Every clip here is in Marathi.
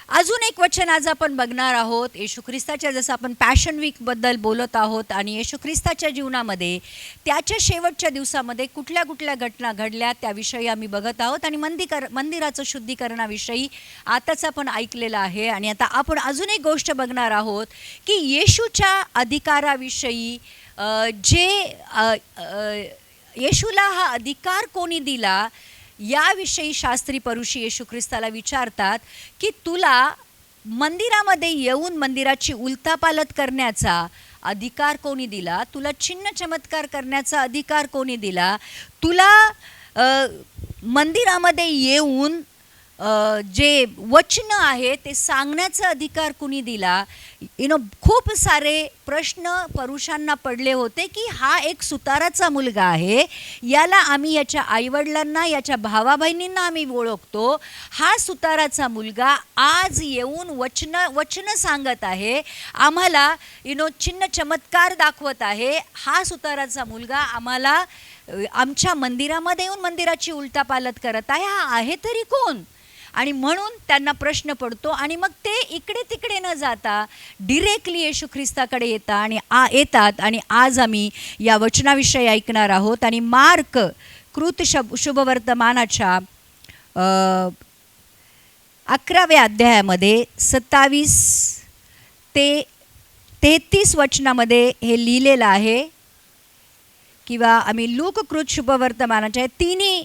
अजून एक वचन आज आपण बघणार आहोत. येशू ख्रिस्ताच्या, जसं आपण पॅशन वीकबद्दल बोलत आहोत आणि येशू ख्रिस्ताच्या जीवनामध्ये त्याच्या शेवटच्या दिवसामध्ये कुठल्या कुठल्या घटना घडल्या त्याविषयी आम्ही बघत आहोत आणि मंदिराचं शुद्धीकरणाविषयी आताच आपण ऐकलेलं आहे. आणि आता आपण अजून एक गोष्ट बघणार आहोत की येशूच्या अधिकाराविषयी येशूला हा अधिकार कोणी दिला याविषयी शास्त्री परुषी येशू ख्रिस्ताला विचारतात की तुला मंदिरामध्ये येऊन मंदिराची उलथापालथ करण्याचा अधिकार कोणी दिला, तुला चिन्ह चमत्कार करण्याचा अधिकार कोणी दिला, तुला मंदिरामध्ये येऊन जे वचन आहे ते सांगण्याचा अधिकार कुणी दिला. खूप सारे प्रश्न पुरुषांना पडले होते की हा एक सुताराचा मुलगा आहे, याला आम्ही याच्या आईवडिलांना, याच्या भावा बहिणींना आम्ही ओळखतो, हा सुताराचा मुलगा आज येऊन वचन सांगत आहे, आम्हाला चिन्ह चमत्कार दाखवत आहे, हा सुताराचा मुलगा आम्हाला आमच्या मंदिरामध्ये येऊन मंदिराची उलथापालथ करत आहे, हा आहे तरी कोण. आणि म्हणून त्यांना प्रश्न पडतो आणि मग ते इकडे तिकडे न जाता डिरेक्टली येशू ख्रिस्ताकडे येतात आणि आज आम्ही या वचनाविषयी ऐकणार आहोत. आणि मार्क कृत शुभवर्तमानाच्या 11व्या अध्यायामध्ये 27 ते 33 वचनामध्ये हे लिहिलेलं आहे. किंवा आम्ही लूककृत शुभवर्तमानाच्या तिन्ही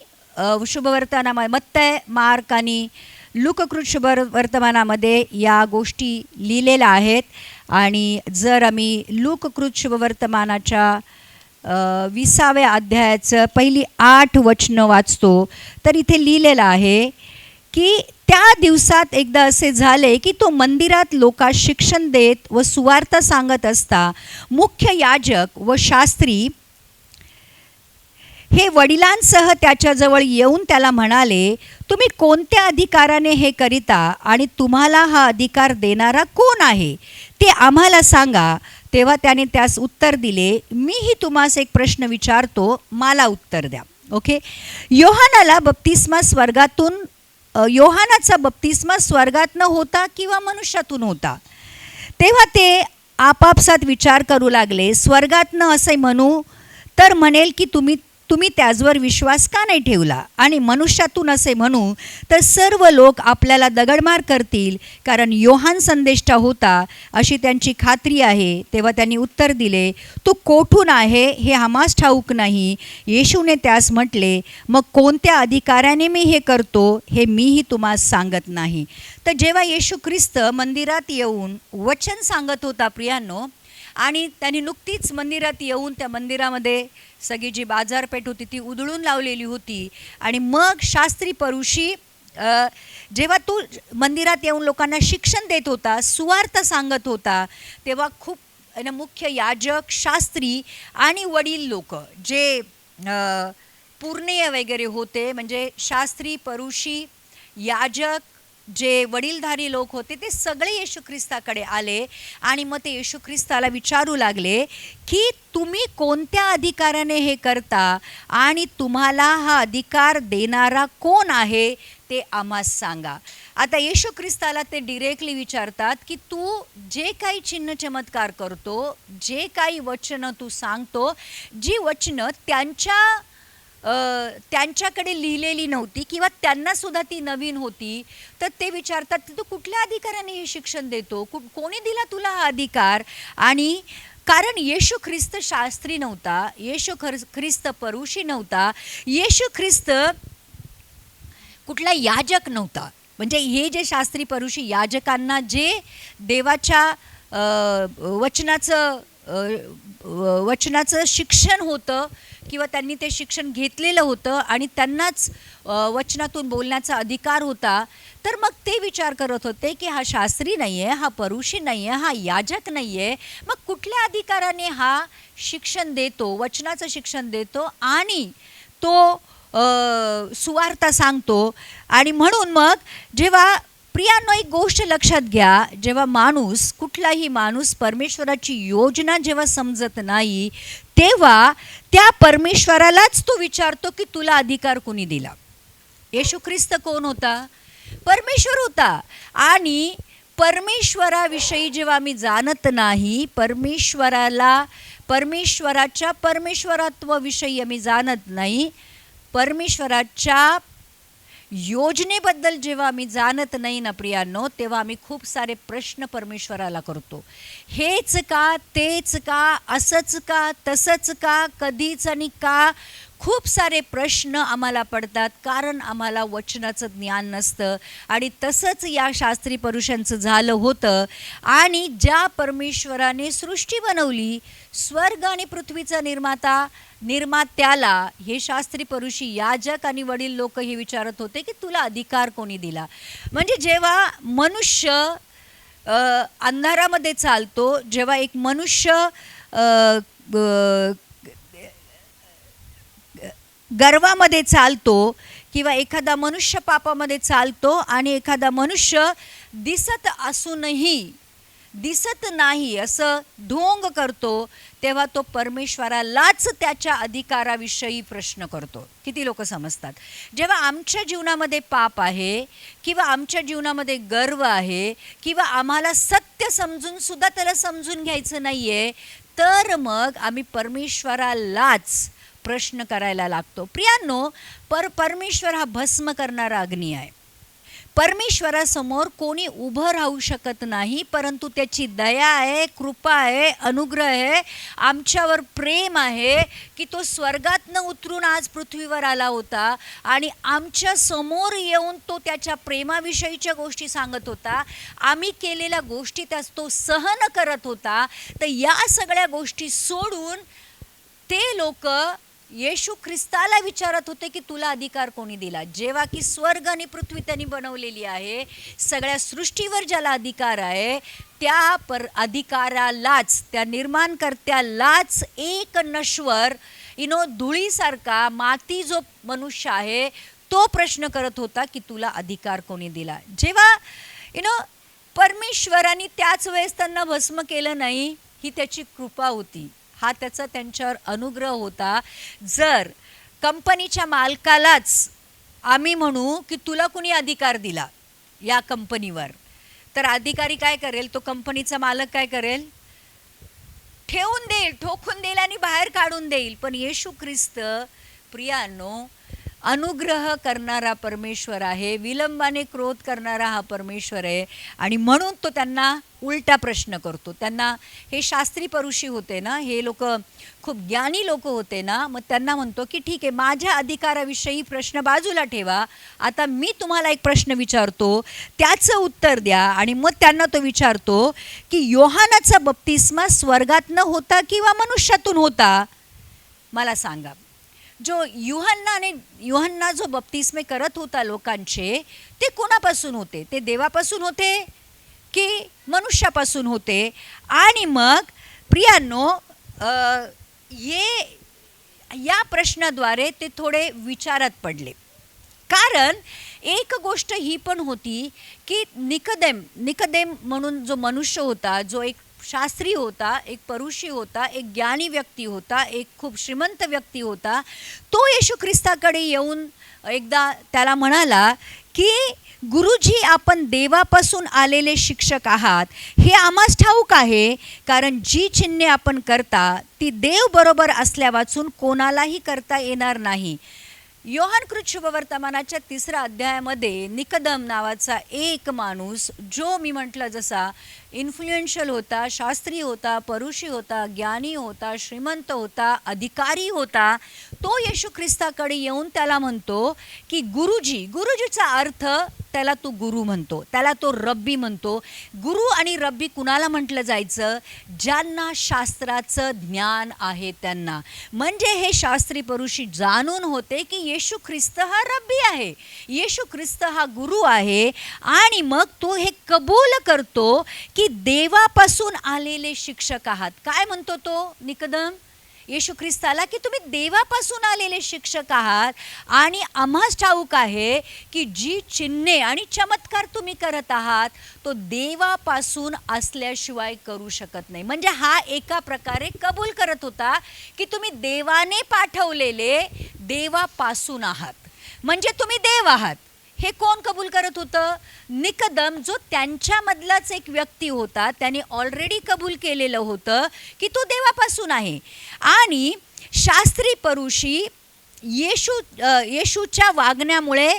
शुभवर्तमानामध्ये, मत्तय, मार्क आणि लूककृत शुभवर्तमानामध्ये या गोष्टी लिहिलेल्या आहेत. आणि जर आम्ही लूककृत शुभवर्तमानाच्या 20व्या अध्यायाचं पहिली 8 वचनं वाचतो तर इथे लिहिलेलं आहे की त्या दिवसात एकदा असे झाले की तो मंदिरात लोकांस शिक्षण देत व सुवार्ता सांगत असता मुख्य याजक व शास्त्री हे वडिलांसह त्याच्याजवळ येऊन त्याला म्हणाले, तुम्ही कोणत्या अधिकाराने हे करिता आणि तुम्हाला हा अधिकार देणारा कोण आहे ते आम्हाला सांगा. तेव्हा त्याने त्यास उत्तर दिले, मीही तुम्हास एक प्रश्न विचारतो, मला उत्तर द्या. ओके. योहानाचा बप्तिस्मा स्वर्गातनं होता किंवा मनुष्यातून होता. तेव्हा ते आपापसात विचार करू लागले, स्वर्गातनं असे म्हणू तर म्हणेल की तुम्ही त्याचवर विश्वास का नाही ठेवला, आणि मनुष्यातून असे म्हणू तर सर्व लोक आपल्याला दगडमार करतील, कारण योहान संदेष्टा होता अशी त्यांची खात्री आहे. तेव्हा त्यांनी उत्तर दिले, तू कोठून आहे हे आम्हास ठाऊक नाही. येशूने त्यास म्हटले, मग कोणत्या अधिकाराने मी हे करतो हे मीही तुम्हास सांगत नाही. तर जेव्हा येशू ख्रिस्त मंदिरात येऊन वचन सांगत होता प्रियांनो, आणि त्यांनी नुकतीच मंदिरात येऊन त्या मंदिरामध्ये सगळी जी बाजारपेठ होती ती उधळून लावलेली होती. आणि मग शास्त्री परुषी जेव्हा तो मंदिरात येऊन लोकांना शिक्षण देत होता, सुवार्ता सांगत होता, तेव्हा खूप मुख्य याजक, शास्त्री आणि वडील लोक जे पूर्णीय वगैरे होते, म्हणजे शास्त्री, परुषी, याजक, जे वडीलधारी लोक होते, ते सगळे येशू ख्रिस्ताकडे आले आणि मग ते येशू ख्रिस्ताला विचारू लागले की तुम्ही कोणत्या अधिकाराने हे करता आणि तुम्हाला हा अधिकार देणारा कोण आहे ते आम्हास सांगा. आता येशू ख्रिस्ताला ते डिरेक्टली विचारतात की तू जे काही चिन्ह चमत्कार करतो, जे काही वचनं तू सांगतो, जी वचनं त्यांच्याकडे लिहिलेली नव्हती किंवा त्यांना सुद्धा ती नवीन होती, तर ते विचारतात तू कुठल्या अधिकाराने हे शिक्षण देतो, कोणी दिला तुला हा अधिकार. आणि कारण येशू ख्रिस्त शास्त्री नव्हता, येशू ख्रिस्त परुषी नव्हता, येशू ख्रिस्त कुठला याजक नव्हता. म्हणजे हे जे शास्त्री परुषी याजकांना जे देवाच्या वचनाचं शिक्षण होतं किंवा त्यांनी ते शिक्षण घेतलेलं होतं आणि त्यांनाच वचनातून बोलण्याचा अधिकार होता, तर मग ते विचार करत होते की हा शास्त्री नाही आहे, हा परुषी नाही आहे, हा याजक नाही आहे, मग कुठल्या अधिकाराने हा शिक्षण देतो, वचनाचं शिक्षण देतो आणि तो सुवार्ता सांगतो. आणि म्हणून मग जेव्हा प्रियांनो एक गोष्ट लक्षात घ्या, जेव्हा कुठलाही माणूस परमेश्वराची योजना जेव्हा समजत नाही, तेव्हा त्या परमेश्वरालाच तो विचारतो की तुला अधिकार कोणी दिला. येशू ख्रिस्त कोण होता? परमेश्वर होता. आणि परमेश्वराविषयी जेव्हा आम्ही जाणत नाही, परमेश्वराच्या परमेश्वरत्वाविषयी आम्ही जाणत नाही, परमेश्वराच्या योजनेबद्दल जेव्हा आम्ही जाणत नाही ना प्रियांनो, तेव्हा आम्ही खूप सारे प्रश्न परमेश्वराला करतो. हेच का, तेच का, असंच का, तसंच का, कधीच आणि का, खूप सारे प्रश्न आम्हाला पडतात, कारण आम्हाला वचनाचं ज्ञान नसतं. आणि तसंच या शास्त्री पुरुषांचं झालं होतं. आणि ज्या परमेश्वराने सृष्टी बनवली, स्वर्ग आणि पृथ्वीचा निर्मात्याला हे शास्त्री पुरुषी, याजक आणि वडील लोक हे विचारत होते की तुला अधिकार कोणी दिला. म्हणजे जेव्हा मनुष्य अंधारामध्ये चालतो, जेव्हा एक मनुष्य गर्वामध्ये चालतो, किंवा एखादा मनुष्य पापामध्ये चालतो, आणि एखादा मनुष्य दिसत नाही असं ढोंग करतो, तेव्हा तो परमेश्वरालाच त्याच्या अधिकाराविषयी प्रश्न करतो. किती लोक समजतात? जेव्हा आमच्या जीवनामध्ये पाप आहे, किंवा आमच्या जीवनामध्ये गर्व आहे, किंवा आम्हाला सत्य समजून सुद्धा त्याला समजून घ्यायचं नाही आहे, तर मग आम्ही परमेश्वरालाच प्रश्न करायला लागतो. प्रियांनो, परमेश्वर हा भस्म करणारा अग्नी आहे. परमेश्वरासमोर कोणी उभं राहू शकत नाही, परंतु त्याची दया आहे, कृपा आहे, अनुग्रह आहे, आमच्यावर प्रेम आहे की तो स्वर्गातनं उतरून आज पृथ्वीवर आला होता आणि आमच्या समोर येऊन तो त्याच्या प्रेमाविषयीच्या गोष्टी सांगत होता. आम्ही केलेल्या गोष्टी त्यास तो सहन करत होता. तर या सगळ्या गोष्टी सोडून ते लोक येशू ख्रिस्ताला विचारत होते की तुला अधिकार कोणी दिला. जेव्हा की स्वर्ग आणि पृथ्वी त्यांनी बनवलेली आहे, सगळ्या सृष्टीवर ज्याला अधिकार आहे, त्या अधिकारालाच, त्या निर्माणकर्त्यालाच एक नश्वर धुळीसारखा माती जो मनुष्य आहे तो प्रश्न करत होता की तुला अधिकार कोणी दिला. जेव्हा परमेश्वराने त्याच वेळेस त्यांना भस्म केलं नाही, ही त्याची कृपा होती, हा त्याचा त्यांच्यावर अनुग्रह होता. जर कंपनीच्या मालकालाच आम्ही म्हणू की तुला कुणी अधिकार दिला या कंपनीवर, तर अधिकारी काय करेल? तो कंपनीचा मालक काय करेल? ठेवून देईल, ठोकून देईल आणि बाहेर काढून देईल. पण येशू ख्रिस्त प्रियांनो अनुग्रह करणारा परमेश्वर आहे, विलंबाने क्रोध करणारा हा परमेश्वर आहे. आणि म्हणून तो त्यांना उलटा प्रश्न करतो. त्यांना, हे शास्त्री पुरुषी होते ना, हे लोक खूप ज्ञानी लोक होते ना, मग त्यांना म्हणतो की ठीक आहे, माझ्या अधिकाराविषयी प्रश्न बाजूला ठेवा, आता मी तुम्हाला एक प्रश्न विचारतो, त्याचं उत्तर द्या. आणि मग त्यांना तो विचारतो की योहानाचा बप्तिस्मा स्वर्गातनं होता किंवा मनुष्यातून होता? मला सांगा. जो युहन्ना जो बप्तिस्मे करत होता लोकांचे, ते कोणापासून होते? ते देवापासून होते की मनुष्यापासून होते? आणि मग प्रियांनो, या प्रश्नाद्वारे ते थोडे विचारात पडले. कारण एक गोष्ट ही पण होती की निकदेम म्हणून जो मनुष्य होता, जो एक शास्त्री होता, एक परुषी होता, एक ज्ञानी व्यक्ती होता, एक खूप श्रीमंत व्यक्ती होता, तो येशू ख्रिस्ताकडे येऊन एकदा त्याला म्हणाला की गुरुजी, आपण देवापासून आलेले शिक्षक आहात हे आम्हास ठाऊक आहे, कारण जी चिन्हे आपण करता ती देव बरोबर असल्या वाचून कोणालाही करता येणार नाही. योहान कृत शुभवर्तमानाच्या 3ऱ्या अध्यायामध्ये निकदम नावाचा एक माणूस, जो मी म्हटलं जसा इन्फ्लुएन्शियल होता, शास्त्री होता, परुषी होता, ज्ञानी होता, श्रीमंत होता, अधिकारी होता, तो येशू ख्रिस्ताकडे येऊन त्याला म्हणतो की गुरुजीचा अर्थ त्याला तो गुरु म्हणतो, त्याला तो रब्बी म्हणतो. गुरु आणि रब्बी कुणाला म्हटलं जायचं? ज्यांना शास्त्राचं ज्ञान आहे त्यांना. म्हणजे हे शास्त्री परुषी जाणून होते की येशू ख्रिस्त हा रब्बी आहे, येशू ख्रिस्त हा गुरु आहे. आणि मग तो हे कबूल करतो की देवापासून आलेले शिक्षक आहात. काय म्हणतो तो निकदम येशू ख्रिस्ताला? की तुम्ही देवापासून आलेले शिक्षक आहात, आणि आम्हास ठाऊक आहे की जी चिन्हे आणि चमत्कार तुम्ही करत आहात तो देवापासून असल्याशिवाय करू शकत नाही. म्हणजे हा एका प्रकारे कबूल करत होता की तुम्ही देवाने पाठवलेले देवापासून आहात, म्हणजे तुम्ही देव आहात. हे कोण कबूल करत होतं? निकदम, जो त्यांच्यामधलाच एक व्यक्ती होता. त्याने ऑलरेडी कबूल केलेलं होतं की तो देवापासून आहे. आणि शास्त्री परुषी येशूच्या वागण्यामुळे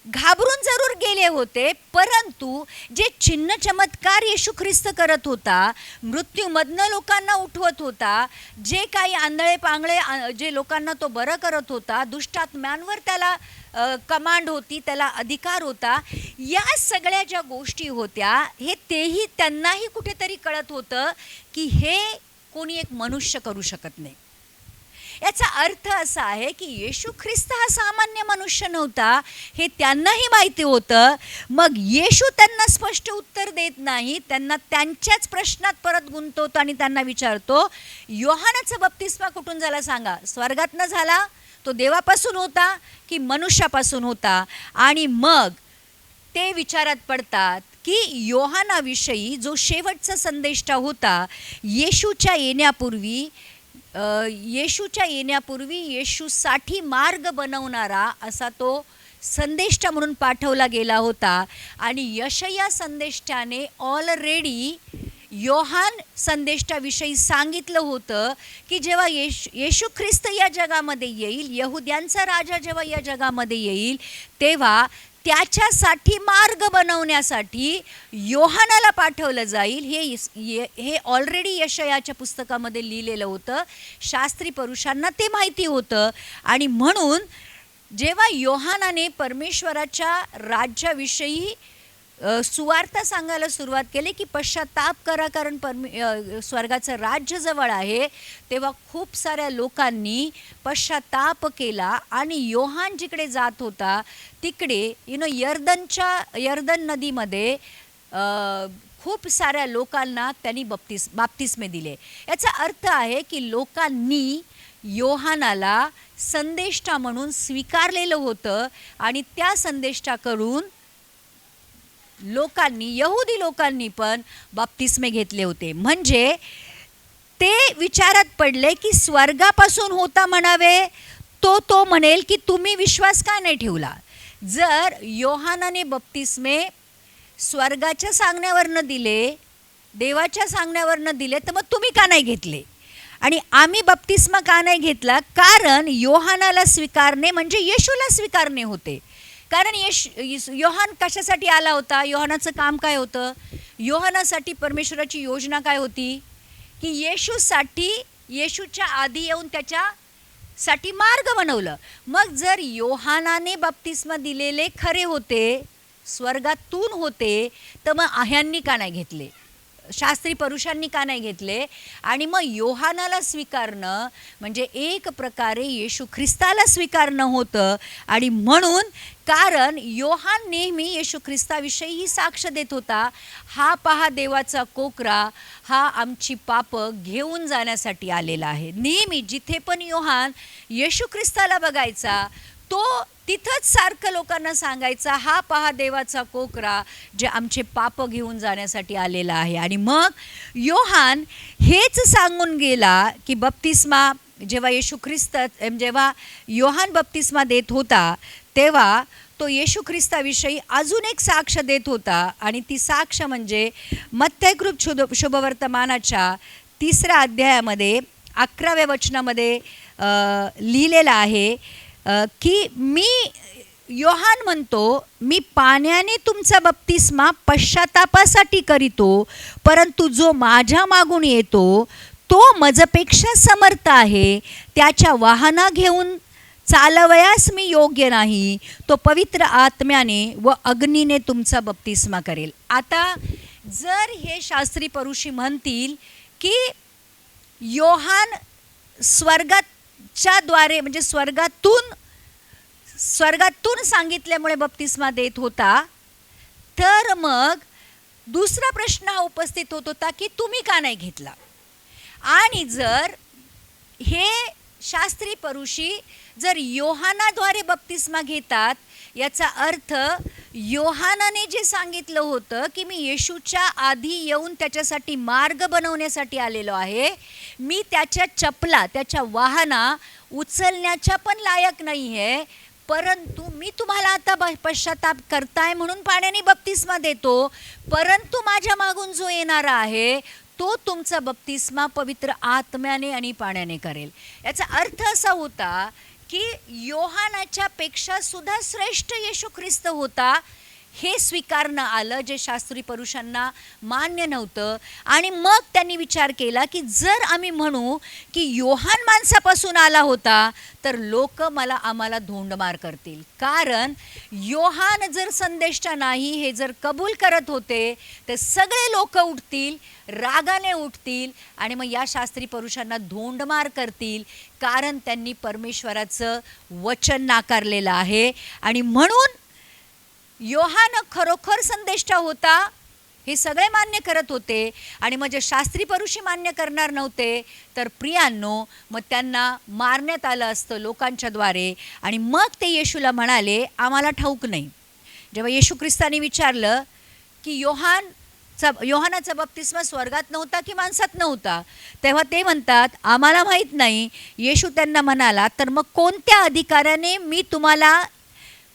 घाबरून जरूर गेले होते, परंतु जे चिन्ह चमत्कार येशू ख्रिस्त करत होता, मृत्यूमधनं लोकांना उठवत होता, जे काही आंधळे पांगळे जे लोकांना तो बरं करत होता, दुष्टात्म्यांवर त्याला कमांड होती, त्याला अधिकार होता, या सगळ्या ज्या गोष्टी होत्या हे तेही त्यांनाही कुठेतरी कळत होतं की हे कोणी एक मनुष्य करू शकत नाही. याचा अर्थ असा आहे की येशू ख्रिस्त हा सामान्य मनुष्य नव्हता, हे त्यांनाही माहिती होतं. मग येशू त्यांना स्पष्ट उत्तर देत नाही, त्यांना त्यांच्याच प्रश्नात परत गुंतवतो आणि त्यांना विचारतो, योहानाचा बप्तिस्मा कुठून झाला सांगा? स्वर्गातनं झाला? तो देवापासून होता की मनुष्यापासून होता? आणि मग ते विचारात पडतात की योहानाविषयी जो शेवटचा संदेष्टा होता, येशूच्या येण्यापूर्वी येशूसाठी मार्ग बनवणारा असा तो संदेष्टा म्हणून पाठवला गेला होता. आणि यशया संदेष्टाने ऑलरेडी योहान संदेष्टाविषयी सांगितलं होतं की जेव्हा येशू ख्रिस्त या जगामध्ये येईल, यहुद्यांचा राजा जेव्हा या जगामध्ये येईल, तेव्हा त्याच्यासाठी मार्ग बनवण्यासाठी योहानाला पाठवलं जाईल. हे ऑलरेडी यशयाच्या पुस्तकामध्ये लिहिलेलं होतं. शास्त्री पुरुषांना ते माहिती होतं. आणि म्हणून जेव्हा योहानाने परमेश्वराच्या राज्याविषयी सुवार्ता सांगायला सुरुवात केली की पश्चाताप करा कारण स्वर्गाचं राज्य जवळ आहे, तेव्हा खूप साऱ्या लोकांनी पश्चाताप केला. आणि योहान जिकडे जात होता तिकडे यर्दन नदीमध्ये खूप साऱ्या लोकांना त्यांनी बाप्तिस्मे दिले. याचा अर्थ आहे की लोकांनी योहानाला संदेष्टा म्हणून स्वीकारलेलं होतं आणि त्या संदेष्टाकडून यहुदी लोकांनी पण बाप्तिस्मे घेतले होते. म्हणजे ते विचारात पडले की स्वर्गापासून होता म्हणावे, तो म्हणेल की तुम्ही विश्वास का नाही ठेवला? जर योहानाने बाप्तिस्मे स्वर्गाच्या सांगण्यावरनं दिले, देवाच्या सांगण्यावरनं दिले, तर मग तुम्ही का नाही घेतले? आणि आम्ही बाप्तिस्मा का नाही घेतला? कारण योहानाला स्वीकारणे म्हणजे येशूला स्वीकारणे होते. कारण योहान कशासाठी आला होता? योहानाचं काम काय होतं? योहानासाठी परमेश्वराची योजना काय होती की येशूच्या आधी येऊन त्याच्यासाठी मार्ग बनवलं. मग जर योहानाने बाप्तिस्मा दिलेले खरे होते, स्वर्गातून होते, तर मग ह्यांनी का नाही घेतले? शास्त्री पुरुषांनी का नाही घेतले? आणि मग योहानाला स्वीकारणं म्हणजे एक प्रकारे येशू ख्रिस्ताला स्वीकारणं होतं. आणि म्हणून कारण योहान नेहमी येशू ख्रिस्ताविषयी साक्ष देत होता, हा पहा देवाचा कोकरा, हा आमची पापं घेऊन जाण्यासाठी आलेला आहे. नेहमी जिथे पण योहान येशू ख्रिस्ताला बघायचा, तो तिथंच सारखं लोकांना सांगायचा, हा पहा देवाचा कोकरा जे आमचे पाप घेऊन जाण्यासाठी आलेला आहे. आणि मग योहान हेच सांगून गेला की बप्तिस्मा जेव्हा योहान बप्तिस्मा देत होता, तेव्हा तो येशू ख्रिस्ताविषयी अजून एक साक्ष देत होता. आणि ती साक्ष म्हणजे मत्तयकृत शुभवर्तमानाच्या 3 अध्यायामध्ये 11व्या वचनामध्ये लिहिलेलं आहे की योहान म्हणतो, मी पाण्याने तुमचा बप्तिस्मा पश्चातापासाठी करीतो, परंतु जो माझ्या मागून येतो तो मजपेक्षा समर्थ आहे, त्याच्या वाहना घेऊन चालवयास मी योग्य नाही, तो पवित्र आत्म्याने व अग्नीने तुमचा बप्तिस्मा करेल. आता जर हे शास्त्री पुरुषी म्हणतील की योहान स्वर्गाच्या द्वारे म्हणजे स्वर्गातून सांगितल्यामुळे बप्तिस्मा देत होता, तर मग दुसरा प्रश्न हा उपस्थित होत होता की तुम्ही का नाही घेतला? आणि जर हे शास्त्री पुरुषी जर योहानाद्वारे बप्तिस्मा घेतात, याचा अर्थ योहानाने जे सांगितलं होतं की मी येशूच्या आधी येऊन त्याच्यासाठी मार्ग बनवण्यासाठी आलेलो आहे, मी त्याच्या चपला त्याच्या वाहना उचलण्याच्या पण लायक नाही आहे, परंतु मी तुम्हाला आता पश्चाताप करताय म्हणून पाण्याने बप्तिस्मा देतो, परंतु माझ्या मागून जो येणारा आहे तो तुमचा बप्तिस्मा पवित्र आत्म्याने आणि पाण्याने करेल. याचा अर्थ असा होता की योहानाच्या पेक्षा सुद्धा श्रेष्ठ येशू ख्रिस्त होता, हे स्वीकारणं आलं जे शास्त्री पुरुषांना मान्य नव्हतं. आणि मग त्यांनी विचार केला की जर आम्ही म्हणू की योहान माणसापासून आला होता तर लोक आम्हाला धोंडमार करतील, कारण योहान जर संदेष्टा नाही हे जर कबूल करत होते तर सगळे लोक उठतील, रागाने उठतील आणि मग या शास्त्री पुरुषांना धोंडमार करतील, कारण त्यांनी परमेश्वराचं वचन नाकारलेलं आहे. आणि म्हणून योहान खरोखर संदेष्टा होता हे सगळे मान्य करत होते. आणि मग जे शास्त्री पुरुषी मान्य करणार नव्हते तर प्रियांनो मग त्यांना मारण्यात आलं असतं लोकांच्या द्वारे. आणि मग ते येशूला म्हणाले आम्हाला ठाऊक नाही. जेव्हा येशू ख्रिस्ताने विचारलं की योहानाचा बप्तिस्मा स्वर्गात नव्हता की माणसात नव्हता, तेव्हा ते म्हणतात आम्हाला माहीत नाही. येशू त्यांना म्हणाला तर मग कोणत्या अधिकाराने मी तुम्हाला,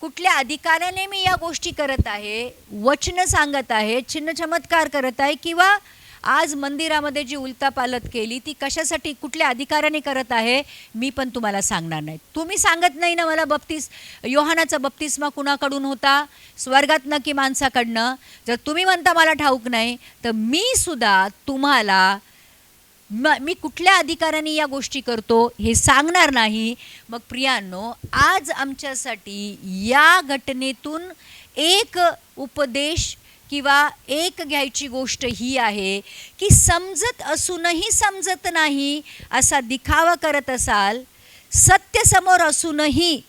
कुठल्या अधिकाराने मी या गोष्टी करत आहे, वचन सांगत आहे, चिन्ह चमत्कार करत आहे, किंवा आज मंदिरामध्ये जी उलतापालत केली ती कशासाठी, कुठल्या अधिकाराने करत आहे, मी पण तुम्हाला सांगणार नाही. तुम्ही सांगत नाही ना मला योहानाचा बप्तिस्मा कुणाकडून होता, स्वर्गातनं की माणसाकडनं. जर तुम्ही म्हणता मला ठाऊक नाही तर मी सुद्धा तुम्हाला मी कुठल्या अधिकाराने या गोष्टी करतो हे सांगणार नाही. मग प्रियांनो, आज आमच्यासाठी या घटनेतून एक उपदेश किंवा एक घ्यायची गोष्ट ही आहे की समजत असूनही समजत नाही असा दिखावा करत असाल, सत्य समोर असूनही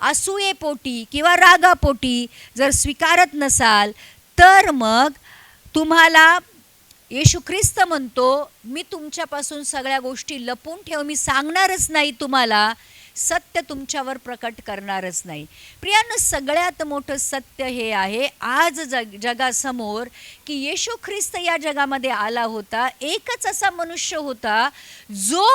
असूयेपोटी किंवा रागापोटी जर स्वीकारत नसाल तर मग तुम्हाला येशू ख्रिस्त म्हणतो मी तुमच्यापासून सगळ्या गोष्टी लपून ठेव, मी सांगणारच नाही, तुम्हाला सत्य तुमच्यावर प्रकट करणारच नाही. प्रियांनो, सगळ्यात मोठं सत्य हे आहे आज जगासमोर की येशू ख्रिस्त या जगामध्ये आला होता. एकच असा मनुष्य होता जो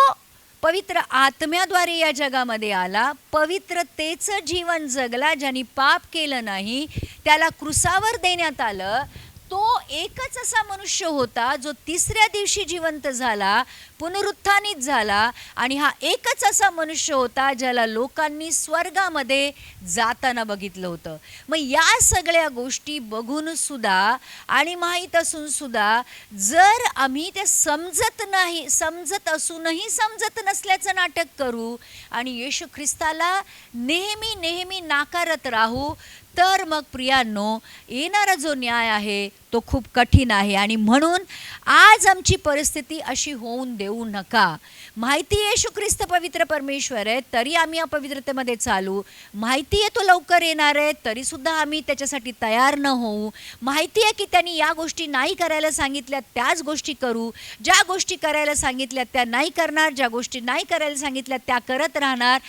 पवित्र आत्म्याद्वारे या जगामध्ये आला, पवित्रतेचं जीवन जगला, ज्यांनी पाप केलं नाही, त्याला क्रुसावर देण्यात आलं. तो एकच असा मनुष्य होता जो तिसऱ्या दिवशी जिवंत झाला, पुनरुत्थानित झाला. आणि हा एकच असा मनुष्य होता ज्याला लोकांनी स्वर्गामध्ये जाताना बघितलं होतं. मग या सगळ्या गोष्टी बघून सुद्धा आणि माहीत असून सुद्धा जर आम्ही ते समजत असूनही समजत नसल्याचं नाटक करू आणि येशू ख्रिस्ताला नेहमी नाकारत राहू तर मग प्रियांनो, येणारा जो न्याय आहे तो खूप कठीण आहे. आणि म्हणून आज आमची परिस्थिती अशी होऊन देऊ नका. माहिती आहे येशू ख्रिस्त पवित्र परमेश्वर आहे, तरी आम्ही अपवित्रतेमध्ये चालू. माहिती आहे तो लवकर येणार आहे, तरीसुद्धा आम्ही त्याच्यासाठी तयार न होऊ. माहिती आहे की त्यांनी या गोष्टी नाही करायला सांगितल्या त्याच गोष्टी करू, ज्या गोष्टी करायला सांगितल्या त्या नाही करणार, ज्या गोष्टी नाही करायला सांगितल्या त्या करत राहणार.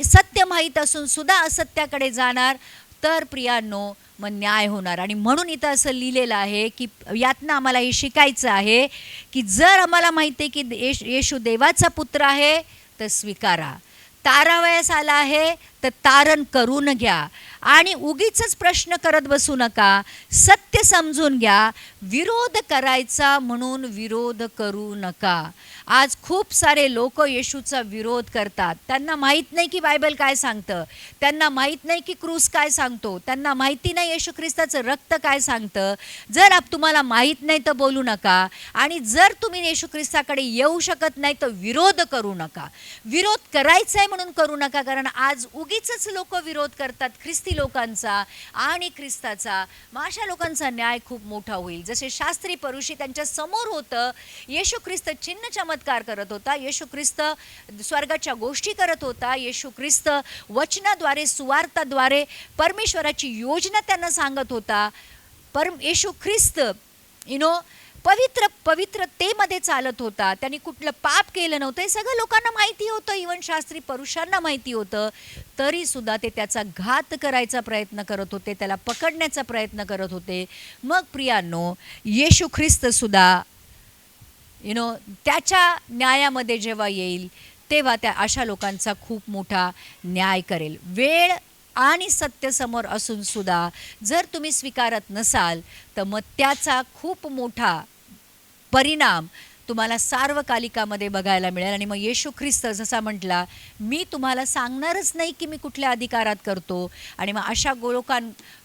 सत्य माहीत असून सुद्धा असत्याकडे जाणार, तर प्रियांनो मग न्याय होणार. आणि म्हणून इथं असं लिहिलेलं आहे की यातनं आम्हाला हे शिकायचं आहे की जर आम्हाला माहिती आहे की येशू देवाचा पुत्र आहे तर स्वीकारा, तारावयास आला आहे तर तारण करून घ्या आणि उगीच प्रश्न करत बसू नका. सत्य समजून घ्या, विरोध करायचा म्हणून विरोध करू नका. आज खूप सारे लोक येशूचा विरोध करतात. त्यांना माहीत नाही की बायबल काय सांगतं, त्यांना माहीत नाही की क्रूस काय सांगतो, त्यांना माहिती नाही येशू ख्रिस्ताचं रक्त काय सांगतं. जर तुम्हाला माहीत नाही तर बोलू नका, आणि जर तुम्ही येशू ख्रिस्ताकडे येऊ शकत नाही तर विरोध करू नका. विरोध करायचा आहे म्हणून करू नका, कारण आज उगीच लोक विरोध करतात ख्रिस्ती लोकांचा आणि ख्रिस्ताचा. मग अशा लोकांचा न्याय खूप मोठा होईल. जसे शास्त्री परुषी त्यांच्या समोर होतं, येशू ख्रिस्त चिन्ह चमत्कार करत होता, येशू ख्रिस्त स्वर्गाच्या गोष्टी करत होता, येशू ख्रिस्त वचनाद्वारे सुवार्ताद्वारे परमेश्वराची योजना त्यांना सांगत होता. येशू ख्रिस्त पवित्रतेमध्ये चालत होता, त्यांनी कुठलं पाप केलं नव्हतं, हे सगळं लोकांना माहिती होतं, इवन शास्त्री पुरुषांना माहिती होतं. तरी सुद्धा ते त्याचा घात करायचा प्रयत्न करत होते, त्याला पकडण्याचा प्रयत्न करत होते. मग प्रियांनो, येशू ख्रिस्त सुद्धा त्याच्या न्यायामध्ये जेव्हा येईल तेव्हा त्या अशा लोकांचा खूप मोठा न्याय करेल. वेळ आणि सत्य समोर असून सुद्धा जर तुम्ही स्वीकारत नसाल तर मग त्याचा खूप मोठा परिणाम तुम्हाला सार्वकालिकामध्ये बघायला मिळेल. आणि मग येशू ख्रिस्त जसा म्हटला, मी तुम्हाला सांगणारच नाही की मी कुठल्या अधिकारात करतो. आणि मग अशा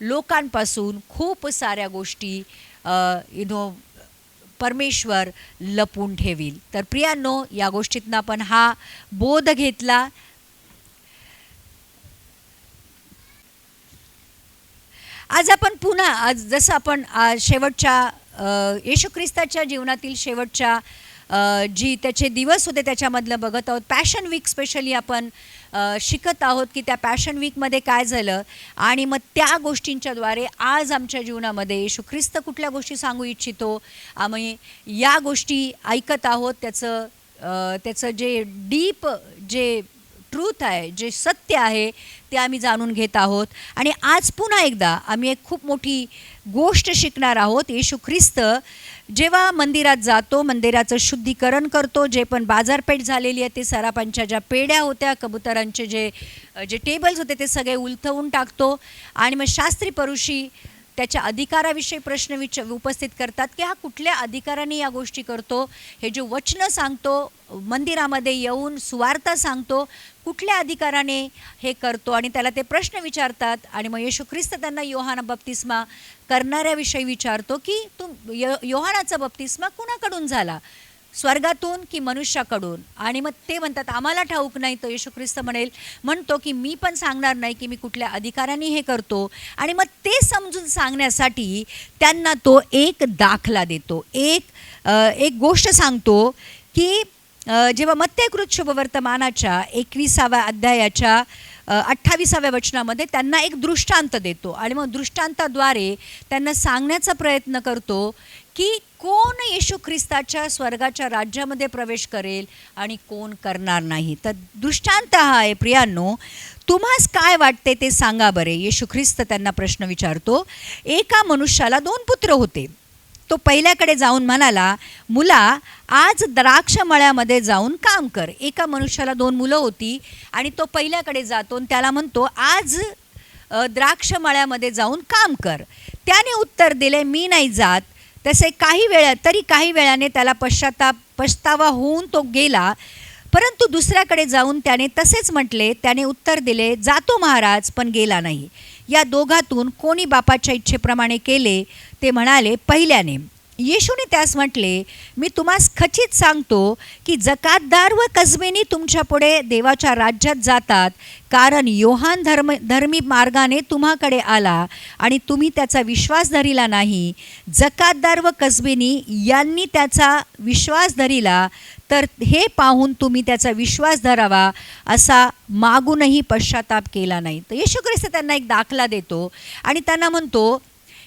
लोकांपासून खूप साऱ्या गोष्टी परमेश्वर लपून ठेवील. तर प्रियांनो, या गोष्टीतनं आपण हा बोध घेतला. आज आपण पुन्हा जसं आपण शेवटच्या येशू ख्रिस्ताच्या जीवनातील शेवटच्या जी त्याचे दिवस होते त्याच्यामधलं बघत आहोत. पॅशन वीक स्पेशली आपण शिकत आहोत की त्या पॅशन वीकमध्ये काय झालं आणि मग त्या गोष्टींच्याद्वारे आज आमच्या जीवनामध्ये येशू ख्रिस्त कुठल्या गोष्टी सांगू इच्छितो आम्ही या गोष्टी ऐकत आहोत. त्याचं जे डीप जे ट्रूथ आहे, जे सत्य आहे ते आम्ही जाणून घेत आहोत. आणि आज पुन्हा एकदा आम्ही एक खूप मोठी गोष्ट शिकणार आहोत. येशू ख्रिस्त जेव्हा मंदिरात जातो, मंदिराचं शुद्धीकरण करतो, जे पण बाजारपेठ झालेली आहे ते सरापांच्या ज्या पेड्या होत्या, कबुतरांचे जे टेबल्स होते ते सगळे उलथवून टाकतो. आणि मग शास्त्री परुषी त्याच्या अधिकाराविषयी प्रश्न उपस्थित करतात की हा कुठल्या अधिकाराने या गोष्टी करतो, हे जे वचनं सांगतो, मंदिरामध्ये येऊन सुवार्ता सांगतो, कुठल्या अधिकाराने हे करतो. आणि त्याला ते प्रश्न विचारतात. आणि मग येशू ख्रिस्त त्यांना योहान बप्तिस्मा करणाऱ्याविषयी विचारतो की योहानाचा बप्तिस्मा कुणाकडून झाला, स्वर्गातून की मनुष्याकडून. आणि मग ते म्हणतात आम्हाला ठाऊक नाही. तर येशू ख्रिस्त म्हणतो की मी पण सांगणार नाही की मी कुठल्या अधिकाराने हे करतो. आणि मग ते समजून सांगण्यासाठी त्यांना तो एक दाखला देतो, एक गोष्ट सांगतो की जेव्हा मत्तेकृत शुभवर्तमानाच्या 21व्या अध्यायाच्या 28व्या वचनामध्ये त्यांना एक दृष्टांत देतो. आणि मग दृष्टांताद्वारे त्यांना सांगण्याचा प्रयत्न करतो की कोण येशू ख्रिस्ताच्या स्वर्गाच्या राज्यामध्ये प्रवेश करेल आणि कोण करणार नाही. तर दृष्टांत हा आहे. प्रियांनो, तुम्हास काय वाटते ते सांगा बरे. येशू ख्रिस्त त्यांना प्रश्न विचारतो. एका मनुष्याला 2 पुत्र होते. तो पहिल्याकडे जाऊन म्हणाला, मुला आज द्राक्ष मळ्यामध्ये जाऊन काम कर. एका मनुष्याला 2 मुलं होती आणि तो पहिल्याकडे जातो आणि त्याला म्हणतो आज द्राक्ष मळ्यामध्ये जाऊन काम कर. त्याने उत्तर दिले, मी नाही जात. तसे काही वेळाने त्याला पछतावा होऊन तो गेला. परंतु दुसऱ्याकडे जाऊन त्याने तसेच म्हटले. त्याने उत्तर दिले, जातो महाराज, पण गेला नाही. या दोघातून कोणी बापाच्या इच्छेप्रमाणे केले ते म्हणाले, पहिल्याने. येशूने त्यास म्हटले, मी तुम्हास खचित सांगतो की जकातदार व कसबेनी तुमच्या पुढे देवाच्या राज्यात जातात. कारण योहान धर्मी मार्गाने तुम्हाकडे आला आणि तुम्ही त्याचा विश्वास धरिला नाही. जकातदार व कसबेनी यांनी त्याचा विश्वास धरिला, तर हे पाहून तुम्ही त्याचा विश्वास धरावा असा मागूनही पश्चाताप केला नाही. तर येशू ख्रिस्त त्यांना एक दाखला देतो आणि त्यांना म्हणतो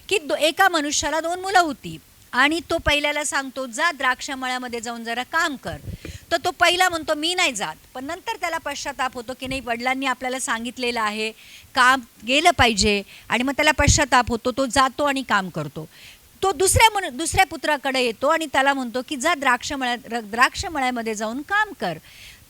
की एका मनुष्याला 2 मुलं होती आणि तो पहिल्याला सांगतो, जा द्राक्षमळ्यामध्ये जाऊन जरा काम कर. तर तो पहिला म्हणतो, मी नाही जात. पण नंतर त्याला पश्चाताप होतो की नाही, वडिलांनी आपल्याला सांगितलेलं आहे काम गेलं पाहिजे. आणि मग त्याला पश्चाताप होतो, तो जातो आणि काम करतो. तो दुसऱ्या पुत्राकडे येतो आणि त्याला म्हणतो की जा द्राक्षमळ्यामध्ये जाऊन काम कर.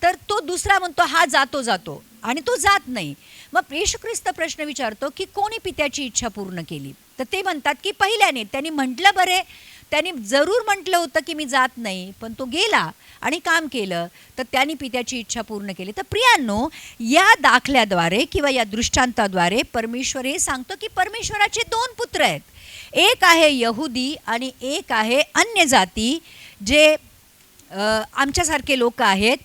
तर तो दुसरा म्हणतो, हा जातो आणि तो जात नाही. मग येशू ख्रिस्त प्रश्न विचारतो की कोणी पित्याची इच्छा पूर्ण केली. तर ते म्हणतात की पहिल्याने. त्यांनी म्हटलं बरे, त्यांनी जरूर म्हटलं होतं की मी जात नाही, पण तो गेला आणि काम केलं, तर त्यांनी पित्याची इच्छा पूर्ण केली. तर प्रियांनो, या दाखल्याद्वारे किंवा या दृष्टांताद्वारे परमेश्वर हे सांगतो की परमेश्वराचे 2 पुत्र आहेत. एक आहे यहुदी आणि एक आहे अन्य जाती, जे आमच्यासारखे लोक आहेत.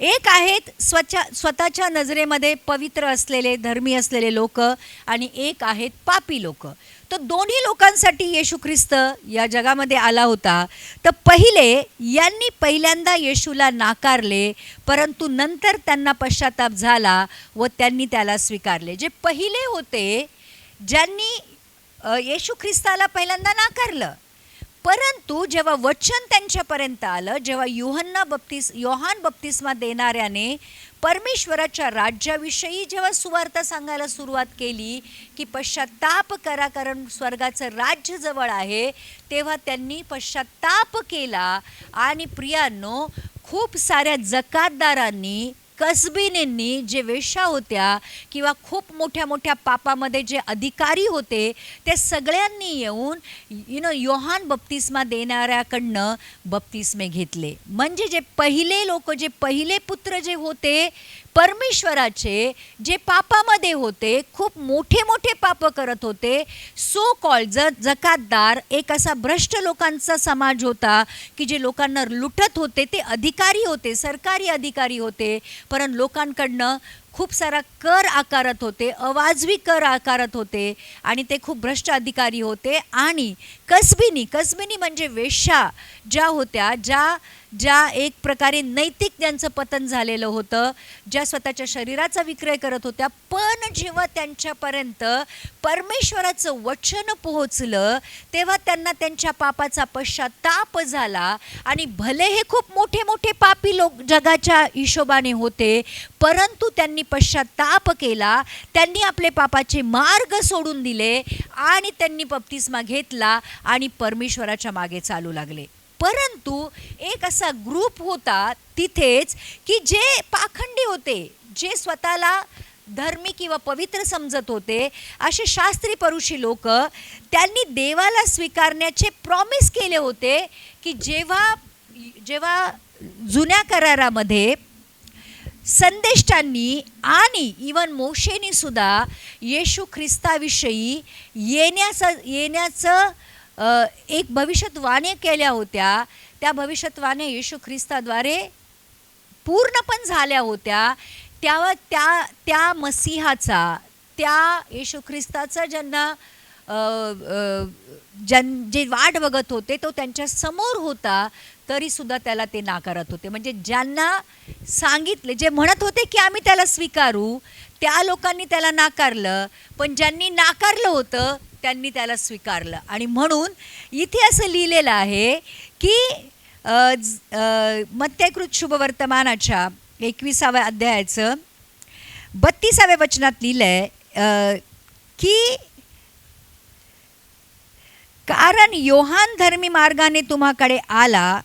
एक आहेत स्वतःच्या नजरेमध्ये पवित्र असलेले, धर्मी असलेले लोक, आणि एक आहेत पापी लोक. तर दोन्ही लोकांसाठी येशू ख्रिस्त या जगामध्ये आला होता. तर यांनी पहिल्यांदा येशूला नाकारले, परंतु नंतर त्यांना पश्चाताप झाला व त्यांनी त्याला स्वीकारले. जे पहिले होते, ज्यांनी येशू ख्रिस्ताला पहिल्यांदा नाकारलं, परंतु जेव्हा वचन त्यांच्यापर्यंत आलं, जेव्हा योहान बप्तिस्मा देणाऱ्याने परमेश्वराच्या राज्याविषयी जेव्हा सुवार्ता सांगायला सुरुवात केली की पश्चाताप करा कारण स्वर्गाचं राज्य जवळ आहे, तेव्हा त्यांनी पश्चाताप केला. आणि प्रियांनो, खूप साऱ्या जकातदारांनी, कसबीनींनी, जे वेश्या होत्या किंवा खूप मोठ्या मोठ्या पापामध्ये जे अधिकारी होते, ते सगळ्यांनी येऊन योहान बप्तिस्मा देणाऱ्याकडनं बप्तिस्मे घेतले. म्हणजे जे पहिले लोक, जे पहिले पुत्र जे होते परमेश्वराचे, जे पापामध्ये होते, खूप मोठे मोठे पाप करत होते, सो कॉल्ड जकातदार एक असा भ्रष्ट लोकांचा समाज होता की जे लोकांना लुटत होते. ते अधिकारी होते, सरकारी अधिकारी होते, पण लोकांकडनं खूप सारा कर आकारत होते, अवाजवी कर आकारत होते आणि ते खूप भ्रष्ट अधिकारी होते. आणि कसबिनी म्हणजे वेश्या ज्या होत्या, ज्या एक प्रकारे नैतिक त्यांचं पतन झालेलं होतं, ज्या स्वतःच्या शरीराचा विक्रय करत होत्या. पण जेव्हा त्यांच्यापर्यंत परमेश्वराचं वचन पोहोचलं तेव्हा त्यांना त्यांच्या पापाचा पश्चाताप झाला. आणि भले हे खूप मोठे मोठे पापी लोक जगाच्या हिशोबाने होते, परंतु त्यांनी पश्चाताप केला, त्यांनी आपले पापाचे मार्ग सोडून दिले आणि त्यांनी बप्तिस्मा घेतला आणि परमेश्वराच्या मागे चालू लागले. परंतु एक असा ग्रुप होता तिथेच की जे पाखंडी होते, जे स्वतःला धर्मी किंवा पवित्र समजत होते, असे शास्त्री परुषी लोक, त्यांनी देवाला स्वीकारण्याचे प्रॉमिस केले होते की जेव्हा जुन्या करारामध्ये संदेष्टांनी आणि इवन मोशेनी सुद्धा येशू ख्रिस्ताविषयी येण्याचं एक भविष्यवाणी केल्या होत्या, त्या भविष्यवाण्या येशू ख्रिस्ताद्वारे पूर्ण पण झाल्या होत्या. त्या मसीहाचा, त्या येशू ख्रिस्ताचा जे वाट बघत होते तो त्यांच्या समोर होता, तरी सुद्धा त्याला ते नाकारत होते. म्हणजे ज्यांना सांगितले, जे म्हणत होते की आम्ही त्याला स्वीकारू, त्या लोकांनी त्याला नाकारलं, पण ज्यांनी नाकारलं होतं त्यांनी त्याला स्वीकारलं. आणि म्हणून इथे असं लिहिलेलं आहे की मत्तेकृत शुभवर्तमानाच्या 21व्या अध्यायाचं 32व्या वचनात लिहिलंय की कारण योहान धर्मी मार्गाने तुम्हाकडे आला,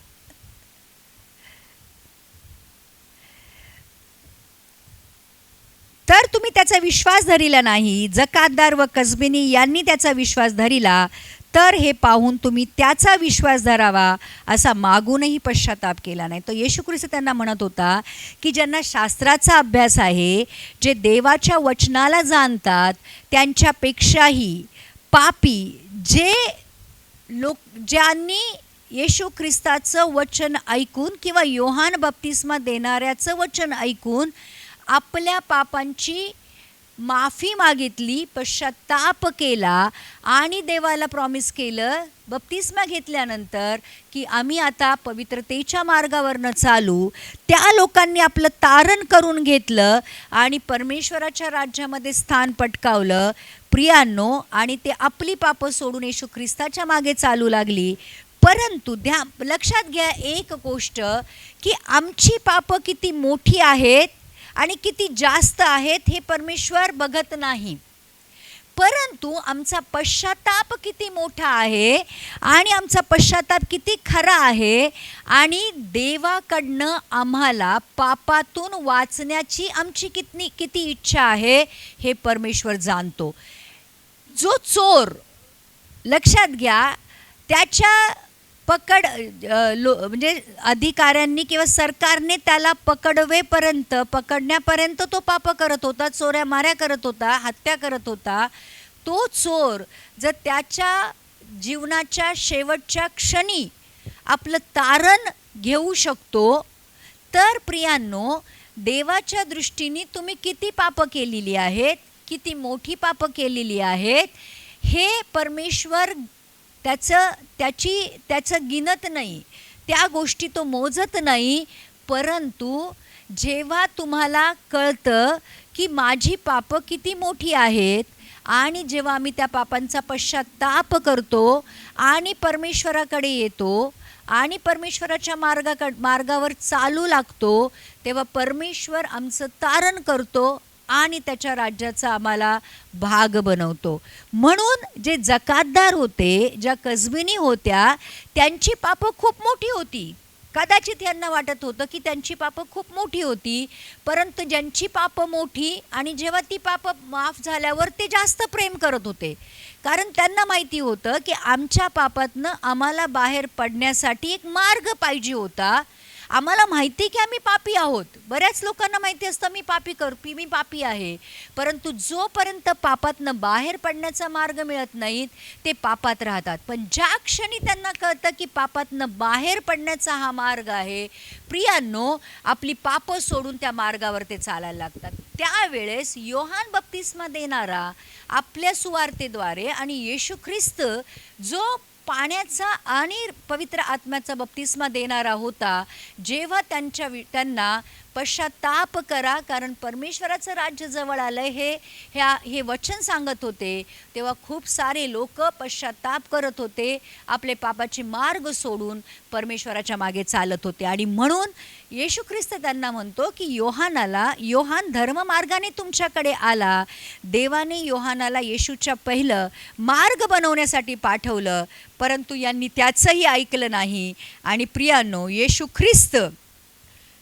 तर तुम्ही त्याचा विश्वास धरिला नाही. जकातदार व कसबिनी यांनी त्याचा विश्वास धरिला, तर हे पाहून तुम्ही त्याचा विश्वास धरावा असा मागूनही पश्चाताप केला नाही. तर येशू ख्रिस्त त्यांना म्हणत होता की ज्यांना शास्त्राचा अभ्यास आहे, जे देवाच्या वचनाला जाणतात, त्यांच्यापेक्षाही पापी जे लोक, ज्यांनी येशू ख्रिस्ताचं वचन ऐकून किंवा योहान बप्तिस्मा देणाऱ्याचं वचन ऐकून आपल्या पापांची माफी मागितली, पश्चाताप केला आणि देवाला प्रॉमिस केलं बप्तिस्मा घेतल्यानंतर की आम्ही आता पवित्रतेच्या मार्गावरनं चालू, त्या लोकांनी आपलं तारण करून घेतलं आणि परमेश्वराच्या राज्यामध्ये स्थान पटकावलं प्रियांनो. आणि ते आपली पापं सोडून येशू ख्रिस्ताच्या मागे चालू लागली. परंतु लक्षात घ्या एक गोष्ट की आमची पापं किती मोठी आहेत आणि किती जास्त आहेत हे परमेश्वर बघत नाही, परंतु आमचा पश्चाताप किती मोठा आहे आणि आमचा पश्चाताप किती खरा आहे आणि देवाकडनं आम्हाला पापातून वाचण्याची आमची किती इच्छा आहे हे परमेश्वर जाणतो. जो चोर, लक्षात घ्या, त्याच्या म्हणजे अधिकाऱ्यांनी किंवा सरकारने त्याला पकडण्यापर्यंत तो पाप करत होता, चोऱ्या माऱ्या करत होता, हत्या करत होता. तो चोर जर त्याच्या जीवनाच्या शेवटच्या क्षणी आपलं तारण घेऊ शकतो, तर प्रियांनो देवाच्या दृष्टीने तुम्ही किती पापं केलेली आहेत, किती मोठी पापं केलेली आहेत हे परमेश्वर त्याचं गिनत नाही, त्या गोष्टी तो मोजत नाही. परंतु जेव्हा तुम्हाला कळतं की माझी पापं किती मोठी आहेत आणि जेव्हा आम्ही त्या पापांचा पश्चाताप करतो आणि परमेश्वराकडे येतो आणि परमेश्वराच्या मार्गावर चालू लागतो, तेव्हा परमेश्वर आमचं तारण करतो आणि त्याच्या राज्याचा आम्हाला भाग बनवतो. म्हणून जे जकातदार होते, ज्या कसबिनी होत्या, त्यांची पापं खूप मोठी होती, कदाचित यांना वाटत होतं की त्यांची पापं खूप मोठी होती, परंतु ज्यांची पापं मोठी आणि जेव्हा ती पापं माफ झाल्यावर ते जास्त प्रेम करत होते, कारण त्यांना माहिती होतं की आमच्या पापातनं आम्हाला बाहेर पडण्यासाठी एक मार्ग पाहिजे होता. आम्हाला माहिती की आम्ही पापी आहोत. बऱ्याच लोकांना माहिती असतं मी पापी आहे, परंतु जोपर्यंत पापातनं बाहेर पडण्याचा मार्ग मिळत नाहीत ते पापात राहतात. पण ज्या क्षणी त्यांना कळतं की पापातनं बाहेर पडण्याचा हा मार्ग आहे, प्रियांनो, आपली पापं सोडून त्या मार्गावर ते चालायला लागतात. त्यावेळेस योहान बप्तिस्मा देणारा आपल्या सुवार्तेद्वारे आणि येशू ख्रिस्त जो पाण्याचा आणि पवित्र आत्म्याचा बप्तिस्मा देणारा होता, जेव्हा त्यांना पश्चाताप करा कारण परमेश्वराचं राज्य जवळ आलंय हे वचन सांगत होते, तेव्हा खूप सारे लोक पश्चाताप करत होते, आपले पापाचे मार्ग सोडून परमेश्वराच्या मागे चालत होते. आणि म्हणून येशू ख्रिस्त त्यांना म्हणतो की योहान धर्ममार्गाने तुमच्याकडे आला. देवाने योहानाला येशूच्या पहिलं मार्ग बनवण्यासाठी पाठवलं, परंतु यांनी त्याचंही ऐकलं नाही. आणि प्रियांनो, येशू ख्रिस्त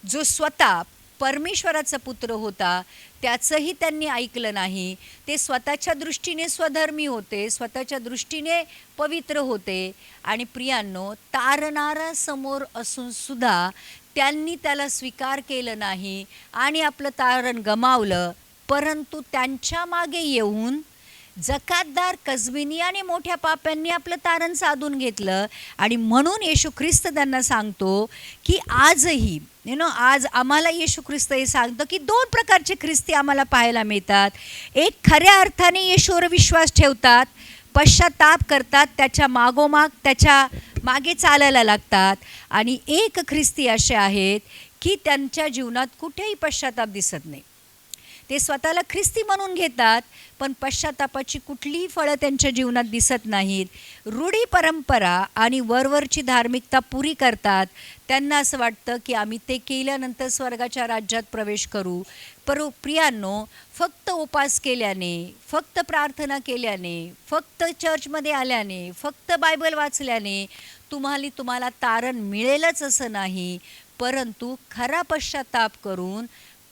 जो स्वतः परमेश्वराचा पुत्र होता त्याचंही त्यांनी ऐकलं नाही. ते स्वतःच्या दृष्टीने स्वधर्मी होते, स्वतःच्या दृष्टीने पवित्र होते. आणि प्रियांनो, तारणारा समोर असून सुद्धा त्यांनी त्याला स्वीकार केलं नाही आणि आपलं तारण गमावलं. परंतु त्यांच्या मागे येऊन जकातदार, कजबिनी आणि मोठ्या पाप्यांनी आपलं तारण साधून घेतलं. आणि म्हणून येशू ख्रिस्त त्यांना सांगतो की आजही आज आम्हाला येशू ख्रिस्त हे सांगतो की दोन प्रकारचे ख्रिस्ती आम्हाला पाहायला मिळतात. एक खऱ्या अर्थाने येशूवर विश्वास ठेवतात, पश्चाताप करतात, त्याच्या त्याच्या मागे चालायला लागतात. आणि एक ख्रिस्ती असे आहेत की त्यांच्या जीवनात कुठेही पश्चाताप दिसत नाही. ते स्वतःला ख्रिस्ती म्हणून घेतात, पण पश्चातापाची कुठलीही फळं त्यांच्या जीवनात दिसत नाहीत. रूढी परंपरा आणि वरवरची धार्मिकता पुरी करतात. त्यांना असं वाटतं की आम्ही ते केल्यानंतर स्वर्गाच्या राज्यात प्रवेश करू. प्रियांनो, फक्त उपास केल्याने, फक्त प्रार्थना केल्याने, फक्त चर्चमध्ये आल्याने, फक्त बायबल वाचल्याने तुम्हाला तारण मिळेलच असं नाही. परंतु खरा पश्चाताप करून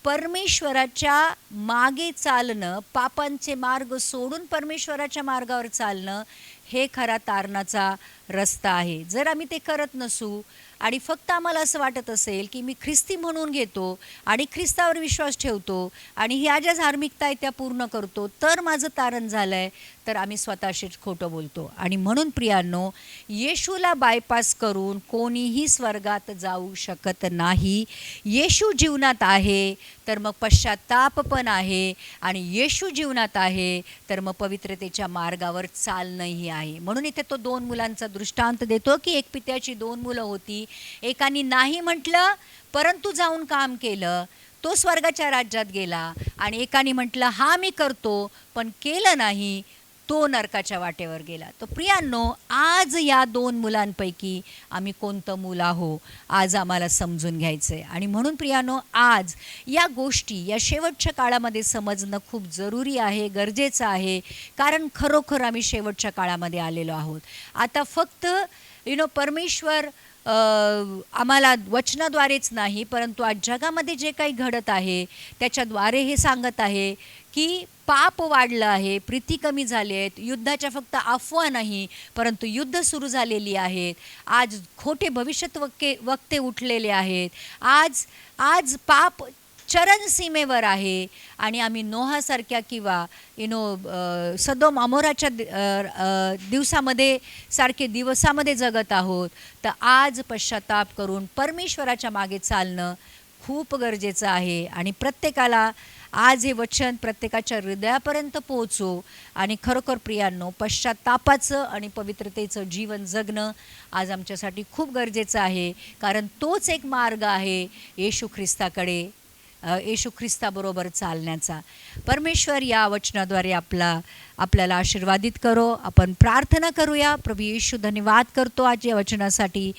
परमेश्वराच्या मागे चालणं, पापांचे मार्ग सोडून परमेश्वराच्या मार्गावर चालणं, हे खरा तारणाचा रस्ता आहे. जर आम्ही ते करत नसू आणि फक्त आम्हाला असं वाटत असेल की मी ख्रिस्ती म्हणून घेतो आणि ख्रिस्तावर विश्वास ठेवतो आणि ह्या ज्या धार्मिकता आहे त्या पूर्ण करतो तर माझं तारण झालं आहे, तर आम्ही स्वतःशीच खोटं बोलतो. आणि म्हणून प्रियांनो, येशूला बायपास करून कोणीही स्वर्गात जाऊ शकत नाही. येशू जीवनात आहे तर मग पश्चाताप पण आहे, आणि येशू जीवनात आहे तर मग पवित्रतेच्या मार्गावर चालणंही आहे. म्हणून इथे तो दोन मुलांचा दृष्टांत देतो की एक पित्याची दोन मुलं होती. एकाने नाही म्हटलं परंतु जाऊन काम केलं, तो स्वर्गाच्या राज्यात गेला. आणि एकाने म्हटलं हा मी करतो पण केलं नाही, तो नरकाच्या वाटेवर गेला. तर प्रियांनो, आज या दोन मुलांपैकी आम्ही कोणतं मूल आहो, आज आम्हाला समजून घ्यायचं आहे. आणि म्हणून प्रियांनो, आज या गोष्टी या शेवटच्या काळामध्ये समजणं खूप जरुरी आहे, गरजेचं आहे. कारण खरोखर आम्ही शेवटच्या काळामध्ये आलेलो आहोत. आता फक्त परमेश्वर आम्हाला वचनाद्वारेच नाही, परंतु आज जगामध्ये जे काही घडत आहे त्याच्याद्वारे हे सांगत आहे की पाप वाढलं आहे, प्रीती कमी झाली आहेत, युद्धाच्या फक्त अफवा नाही परंतु युद्ध सुरू झालेली आहेत. आज खोटे वक्ते उठलेले आहेत. आज पाप चरणसीमेवर आहे आणि आम्ही नोहासारख्या किंवा सदोम अमोराच्या दिवसामध्ये जगत आहोत. तर आज पश्चाताप करून परमेश्वराच्या मागे चालणं खूप गरजेचं आहे. आणि प्रत्येकाला आज हे वचन प्रत्येकाच्या हृदयापर्यंत पोहोचो. आणि खरोखर प्रियांनो, पश्चातापाचं आणि पवित्रतेचं जीवन जगणं आज आमच्यासाठी खूप गरजेचं आहे, कारण तोच एक मार्ग आहे येशू ख्रिस्ताबरोबर चालण्याचा. परमेश्वर या वचनाद्वारे आपल्याला आशीर्वादित करो. आपण प्रार्थना करूया. प्रभू येशू, धन्यवाद करतो आज या वचनासाठी.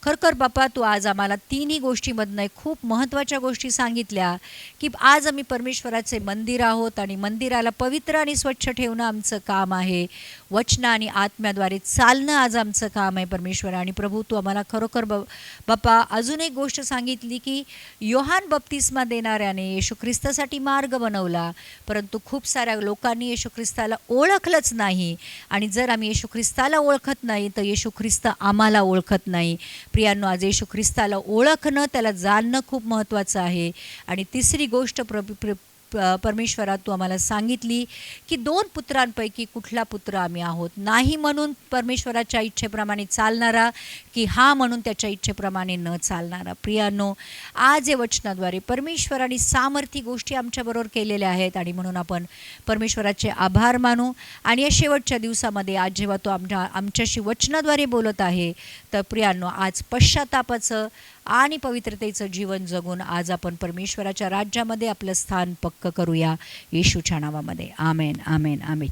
खरखर बापा, तू आज आम्हाला तिन्ही गोष्टीमधनं खूप महत्त्वाच्या गोष्टी सांगितल्या की आज आम्ही परमेश्वराचे मंदिर आहोत आणि मंदिराला पवित्र आणि स्वच्छ ठेवणं आमचं काम आहे. वचन आणि आत्म्याद्वारे चालणं आज आमचं काम आहे परमेश्वर. आणि प्रभू, तू आम्हाला खरोखर बापा अजून एक गोष्ट सांगितली की योहान बप्तिस्मा देणाऱ्याने येशू ख्रिस्तासाठी मार्ग बनवला, परंतु खूप साऱ्या लोकांनी येशू ख्रिस्ताला ओळखलंच नाही. आणि जर आम्ही येशू ख्रिस्ताला ओळखत नाही तर येशू ख्रिस्त आम्हाला ओळखत नाही. प्रियांनो, आज येशू ख्रिस्ताला ओळखणं, त्याला जाणणं खूप महत्त्वाचं आहे. आणि तिसरी गोष्ट परमेश्वरा, तू आम्हाला सांगितली की 2 पुत्रांपैकी कुठला पुत्र आम्ही आहोत, नाही म्हणून परमेश्वराच्या इच्छेप्रमाणे चालणारा की हा म्हणून त्याच्या इच्छेप्रमाणे न चालणारा. प्रियांनो, आज या वचनाद्वारे परमेश्वराने सामर्थी गोष्टी आमच्याबरोबर केलेल्या आहेत आणि म्हणून आपण परमेश्वराचे आभार मानू. आणि या शेवटच्या दिवसामध्ये आज जेव्हा तो आमच्याशी वचनाद्वारे बोलत आहे, तर प्रियांनो, आज पश्चातापाचं आणि पवित्रतेचं जीवन जगून आज आपण परमेश्वराच्या राज्यामध्ये आपलं स्थान पक्क करूया येशूच्या नावामध्ये. आमेन, आमेन, आमेन.